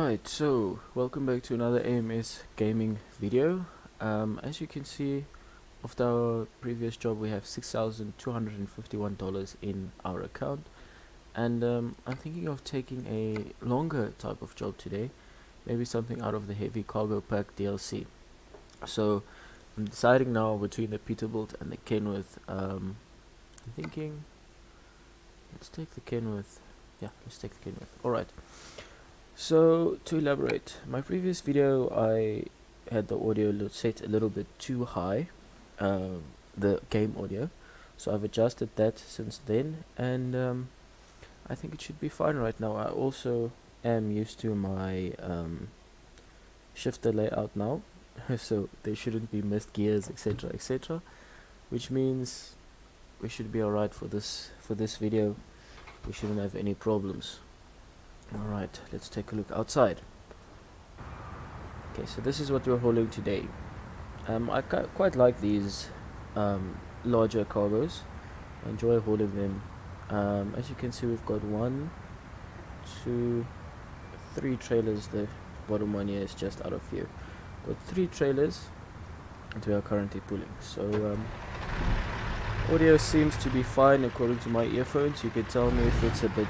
Alright, so welcome back to another AMS Gaming video. As you can see, after our previous job we have $6,251 in our account, and I'm thinking of taking a longer type of job today, maybe something out of the heavy cargo pack DLC. So I'm deciding now between the Peterbilt and the Kenworth. I'm thinking, let's take the Kenworth. Yeah, let's take the Kenworth. Alright. So to elaborate, my previous video I had the audio set a little bit too high, the game audio, so I've adjusted that since then, and I think it should be fine right now. I also am used to my shifter layout now, so there shouldn't be missed gears, etc, etc, which means we should be alright for this video. We shouldn't have any problems. Alright, let's take a look outside. Okay, so this is what we're hauling today. I quite like these larger cargos. I enjoy hauling them. As you can see, we've got 1, 2, 3 trailers. The bottom one here is just out of view. Got 3 trailers that we are currently pulling. So audio seems to be fine according to my earphones. You can tell me if it's a bit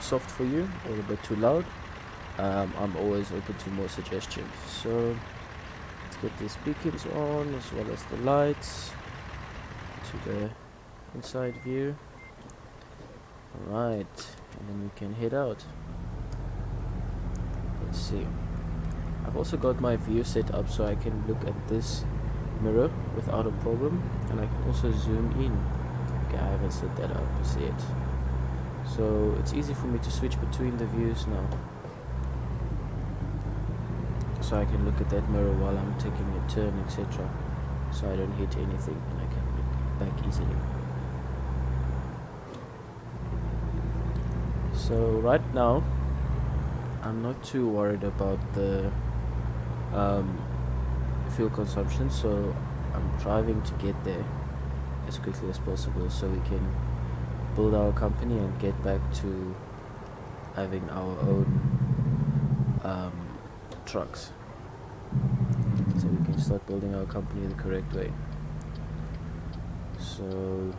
soft for you or a bit too loud. I'm always open to more suggestions. So let's get these beacons on as well as the lights to the inside view. Alright, and then we can head out. Let's see. I've also got my view set up so I can look at this mirror without a problem, and I can also zoom in. Okay, I haven't set that up as yet, so it's easy for me to switch between the views now, so I can look at that mirror while I'm taking a turn, etc, so I don't hit anything and I can look back easily. So right now I'm not too worried about the fuel consumption, so I'm driving to get there as quickly as possible so we can build our company and get back to having our own trucks, so we can start building our company the correct way. So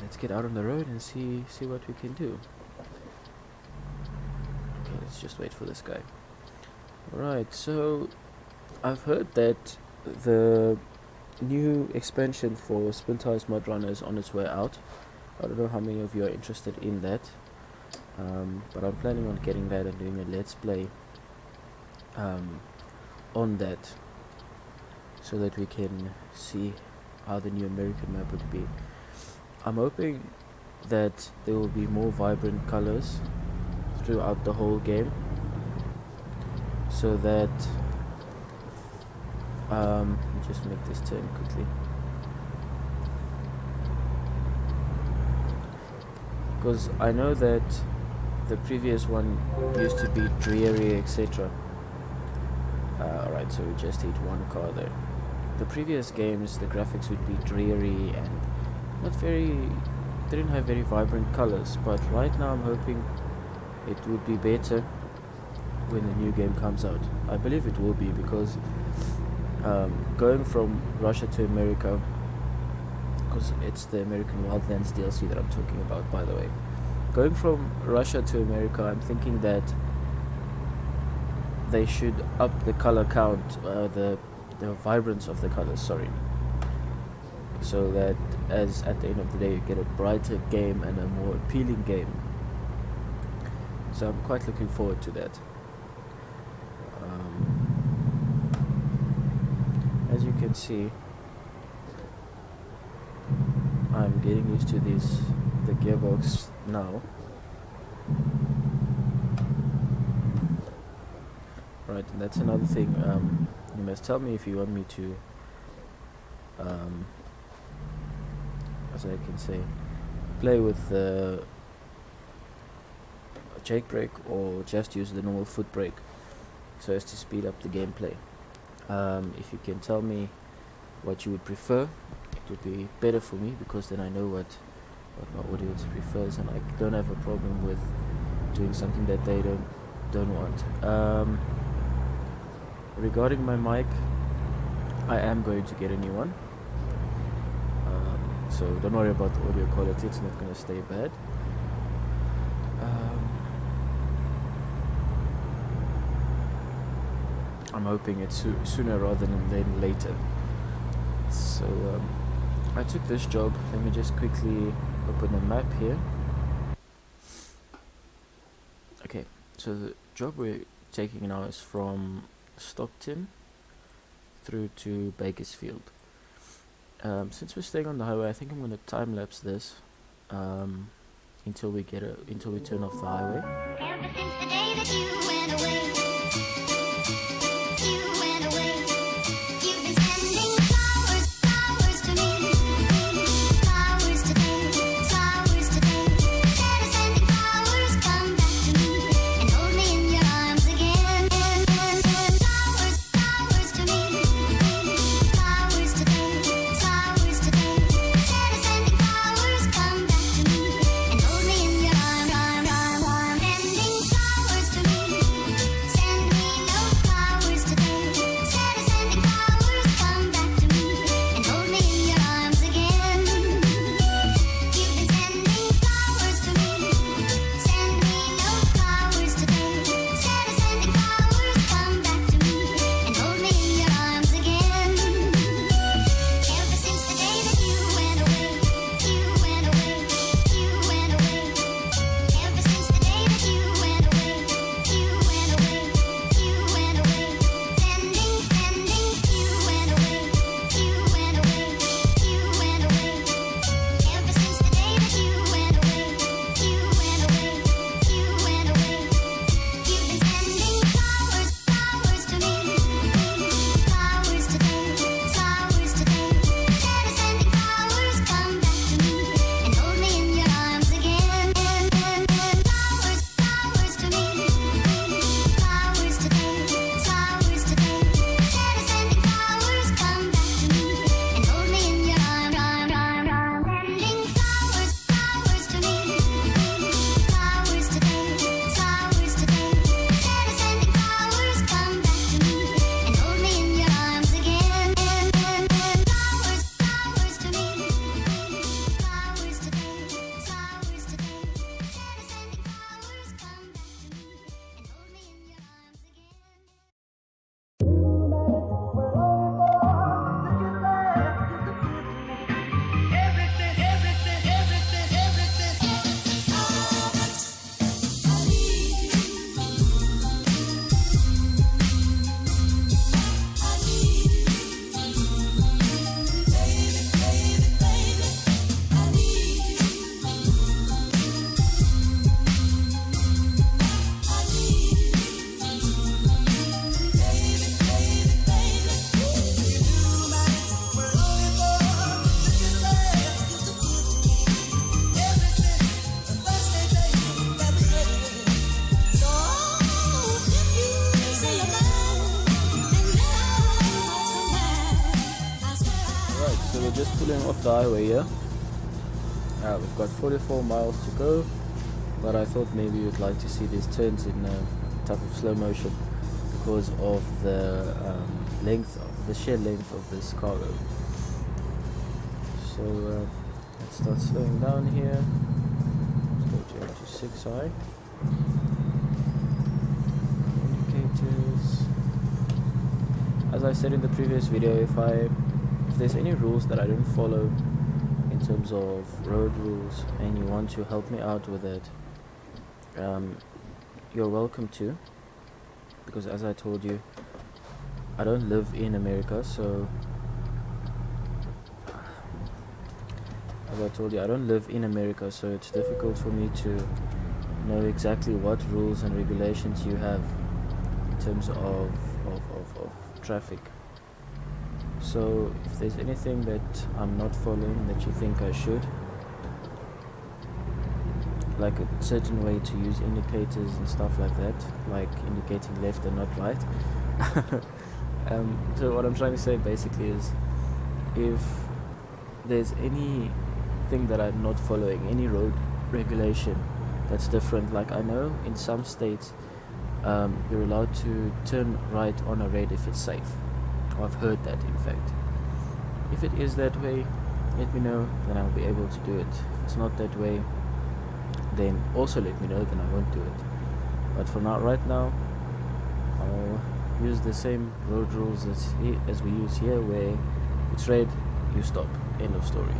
let's get out on the road and see what we can do. Okay, let's just wait for this guy. Alright, so I've heard that the new expansion for Spintires Mudrunner is on its way out. I don't know how many of you are interested in that, but I'm planning on getting that and doing a let's play on that, so that we can see how the new American map would be. I'm hoping that there will be more vibrant colors throughout the whole game, so that just make this turn quickly, because I know that the previous one used to be dreary, etc. Alright, so we just hit one car there. The previous games, the graphics would be dreary and didn't have very vibrant colors, but right now I'm hoping it would be better when the new game comes out. I believe it will be, because going from Russia to America, because it's the American Wildlands DLC that I'm talking about, by the way. Going from Russia to America, I'm thinking that they should up the color count, the vibrance of the colors, sorry, so that as at the end of the day you get a brighter game and a more appealing game. So I'm quite looking forward to that. As you can see, I'm getting used to the gearbox now. Right, and that's another thing. You must tell me if you want me to, as I can say, play with the jake brake or just use the normal foot brake, so as to speed up the gameplay. If you can tell me what you would prefer, it would be better for me, because then I know what my audience prefers, and I don't have a problem with doing something that they don't don't want. Regarding my mic, I am going to get a new one. So don't worry about the audio quality, it's not going to stay bad. I'm hoping it's sooner rather than later. So I took this job. Let me just quickly open a map here. Okay, so the job we're taking now is from Stockton through to Bakersfield. Since we're staying on the highway, I think I'm going to time lapse this until we turn off the highway. Ever since the day that you went away, you've been sending flowers to me, flowers today, instead of sending flowers, come back to me and hold me in your arms again. Flowers to me, flowers today, instead of sending flowers, come back to me and hold me in your arms. Sending flowers to me, send me no flowers today, instead of sending flowers, come back to me and hold me in your arms again. You've been sending flowers to me, send me no flowers today, instead of sending flowers, come back to me and hold me in your arms again. Ever since the day that you went away, ever since the day that you went away, sending, you went away, ever since the day that you went away, you've been sending flowers to me, flowers today, instead of sending flowers, come back to me and hold me in your arms again. Flowers to me, flowers today, instead of sending flowers, come back to me and hold me in your arms. Sending flowers to me, flowers today, instead of sending flowers, come back to me and hold me in your arms again. Flowers to me, flowers today, instead of sending flowers, come back to me and hold me in your arms again. Alright, so we're just pulling off the highway here. We've got 44 miles to go, but I thought maybe you'd like to see these turns in type of slow motion because of the sheer length of this cargo. So let's start slowing down here. Let's go to 6 high. Indicators. As I said in the previous video, if there's any rules that I don't follow in terms of road rules and you want to help me out with it, you're welcome to, because as I told you, I don't live in America, so it's difficult for me to know exactly what rules and regulations you have in terms of traffic. So if there's anything that I'm not following that you think I should, like a certain way to use indicators and stuff like that, like indicating left and not right. So what I'm trying to say basically is, if there's anything that I'm not following, any road regulation that's different, like I know in some states you're allowed to turn right on a red if it's safe. I've heard that, in fact. If it is that way, let me know, then I'll be able to do it. If it's not that way, then also let me know, then I won't do it. But for now, right now, I'll use the same road rules as we use here, where it's red, you stop. End of story.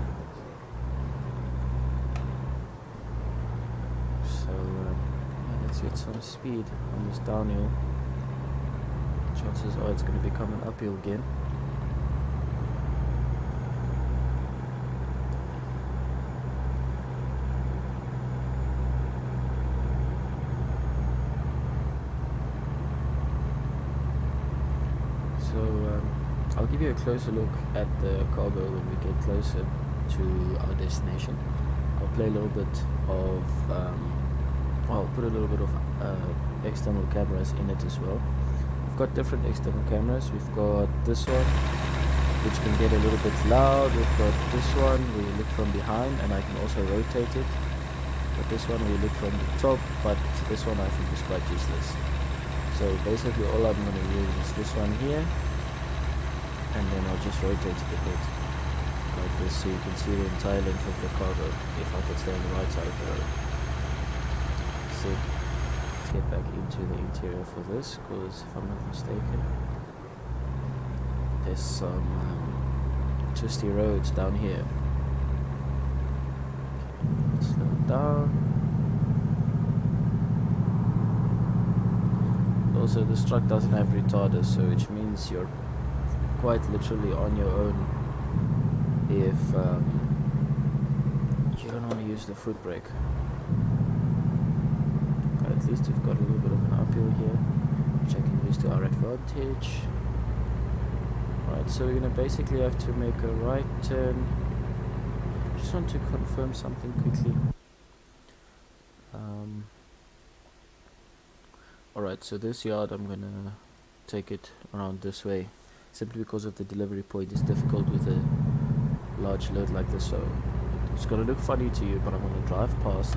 So yeah, let's get some speed on this downhill. Chances are it's going to be coming uphill again. So I'll give you a closer look at the cargo when we get closer to our destination. I'll play a little bit of, I'll put a little bit of external cameras in it as well. We've got different external cameras. We've got this one, which can get a little bit loud. We've got this one where you look from behind, and I can also rotate it. But this one where you look from the top, but this one I think is quite useless. So basically all I'm going to use is this one here, and then I'll just rotate it a bit like this, so you can see the entire length of the cargo if I could stay on the right side of the road. So let's get back into the interior for this, because if I'm not mistaken, there's some twisty roads down here. Okay, let's slow down. Also, this truck doesn't have retarders, so which means you're quite literally on your own if you don't want to use the foot brake. At least we've got a little bit of an uphill here, which I can use to our advantage. Right, so we're going to basically have to make a right turn. Just want to confirm something quickly. Alright, so this yard I'm gonna take it around this way, simply because of the delivery point. It's difficult with a large load like this, so it's gonna look funny to you, but I'm gonna drive past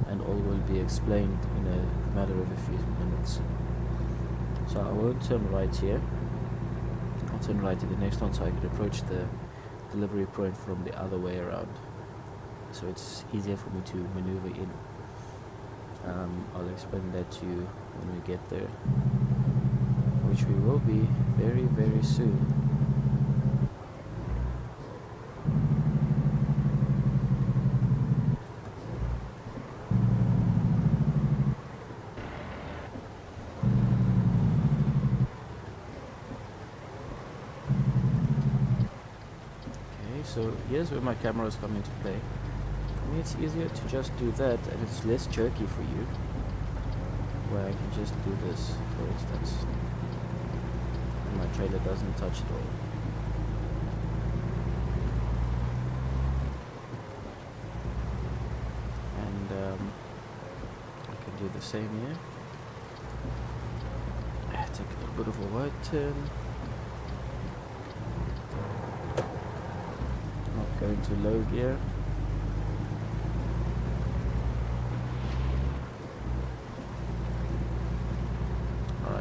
and all will be explained in a matter of a few minutes. So I won't turn right here, I'll turn right to the next one so I can approach the delivery point from the other way around, so it's easier for me to maneuver in. I'll explain that to you when we get there, which we will be very, very soon. Okay, so here's where my cameras come into play. For me, it's easier to just do that, and it's less jerky for you, where I can just do this, for instance, and my trailer doesn't touch at all. And I can do the same here. Take a little bit of a wide turn. Not going to low gear.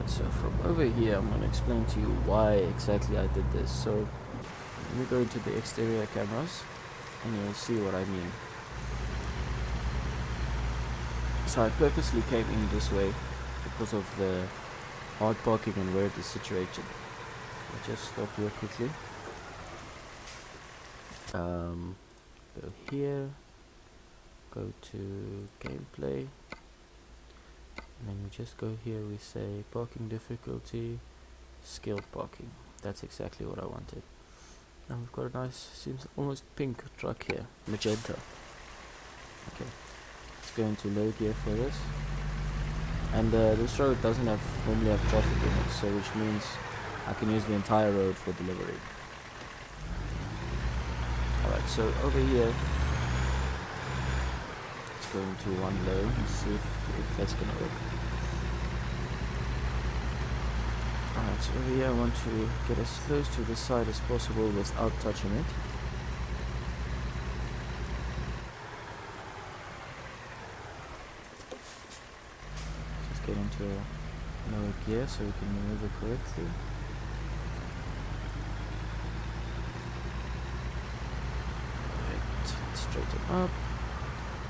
So from over here I'm going to explain to you why exactly I did this. So let me go into the exterior cameras and you'll see what I mean. So I purposely came in this way because of the hard parking and where it is situated. I'll just stop here quickly. Go here, go to gameplay. And then we just go here, we say parking difficulty, skilled parking. That's exactly what I wanted. Now we've got a nice, seems almost pink truck here, magenta. Okay, let's go into low gear for this. And this road doesn't normally have traffic in it, so which means I can use the entire road for delivery. Alright, so over here, let's go into one low and see if that's gonna work. Alright, so over here I want to get as close to the side as possible without touching it. Just get into no gear so we can maneuver correctly. Right, straighten up.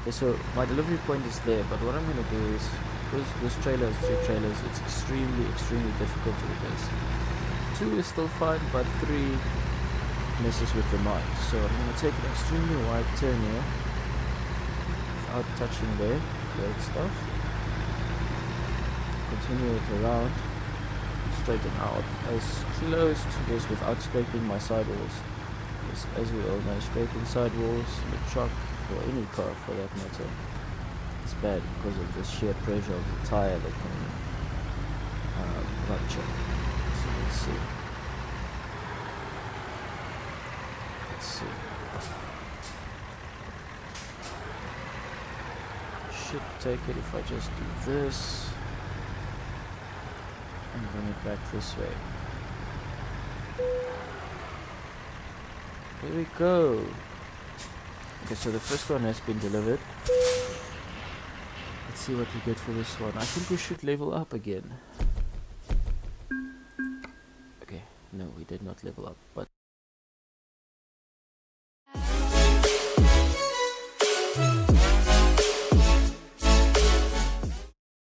Okay, so my delivery point is there, but what I'm going to do is, because this trailer has 3 trailers, it's extremely difficult to reverse. 2 is still fine, but 3 messes with the mind. So I'm going to take an extremely wide turn here, without touching there, great stuff. Continue it around, straighten out as close to this without scraping my sidewalls. Because as we all know, scraping sidewalls in a truck, or any car for that matter, is bad because of the sheer pressure of the tire that can rupture. So let's see. Should take it if I just do this and bring it back this way. Here we go. Okay, so the first one has been delivered. Let's see what we get for this one. I think we should level up again. Okay, no, we did not level up, but